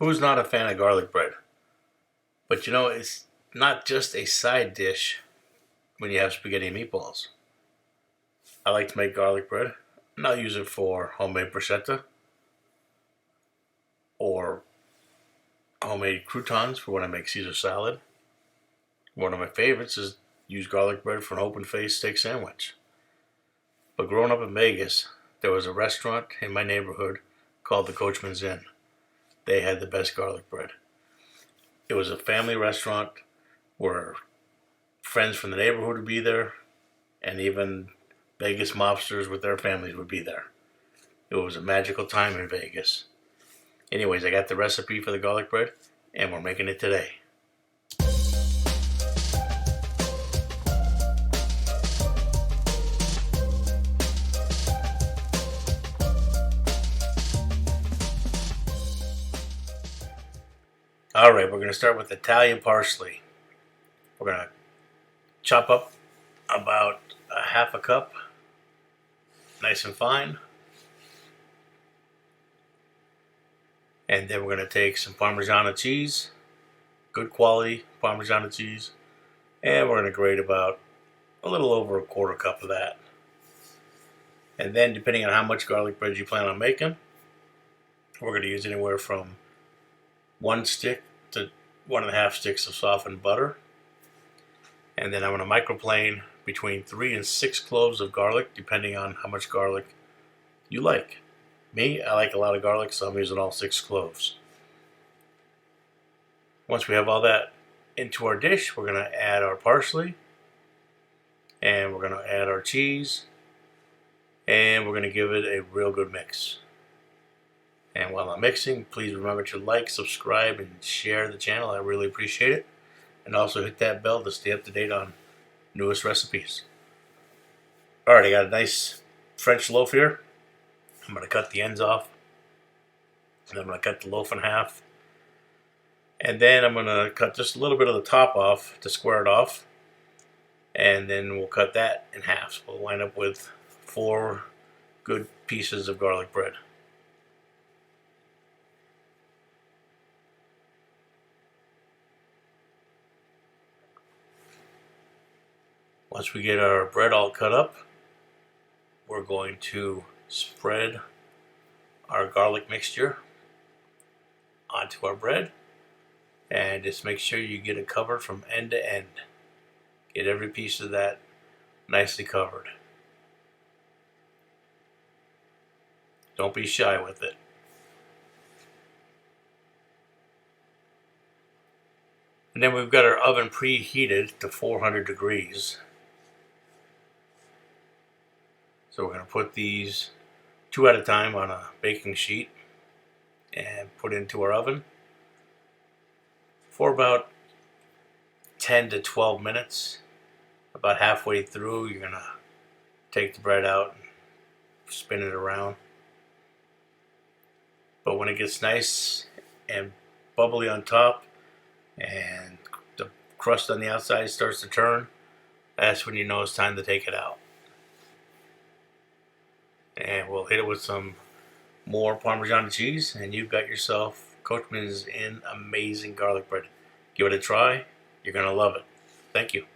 Who's not a fan of garlic bread? But you know, it's not just a side dish when you have spaghetti and meatballs. I like to make garlic bread, and I'll use it for homemade bruschetta or homemade croutons for when I make Caesar salad. One of my favorites is use garlic bread for an open-faced steak sandwich. But growing up in Vegas, there was a restaurant in my neighborhood called the Coachman's Inn. They had the best garlic bread. It was a family restaurant where friends from the neighborhood would be there, and even Vegas mobsters with their families would be there. It was a magical time in Vegas. Anyways, I got the recipe for the garlic bread, and we're making it today. Alright, we're going to start with Italian parsley. We're going to chop up about a half a cup, nice and fine. And then we're going to take some parmigiana cheese, good quality parmigiana cheese, and we're going to grate about a little over a quarter cup of that. And then depending on how much garlic bread you plan on making, we're going to use anywhere from 1 stick to 1.5 sticks of softened butter. And then I'm going to microplane between 3 and 6 cloves of garlic, depending on how much garlic you like. Me, I like a lot of garlic, so I'm using all 6 cloves. Once we have all that into our dish, we're going to add our parsley, and we're going to add our cheese, and we're going to give it a real good mix. And while I'm mixing, please remember to like, subscribe, and share the channel. I really appreciate it. And also hit that bell to stay up to date on newest recipes. Alright, I got a nice French loaf here. I'm going to cut the ends off. And I'm going to cut the loaf in half. And then I'm going to cut just a little bit of the top off to square it off. And then we'll cut that in half. So we'll wind up with 4 good pieces of garlic bread. Once we get our bread all cut up, we're going to spread our garlic mixture onto our bread, and just make sure you get it covered from end to end. Get every piece of that nicely covered. Don't be shy with it. And then we've got our oven preheated to 400 degrees. So we're going to put these 2 at a time on a baking sheet and put into our oven for about 10 to 12 minutes. About halfway through, you're going to take the bread out and spin it around. But when it gets nice and bubbly on top and the crust on the outside starts to turn, that's when you know it's time to take it out. And we'll hit it with some more Parmesan cheese, and you've got yourself Coachman's Inn amazing garlic bread. Give it a try. You're going to love it. Thank you.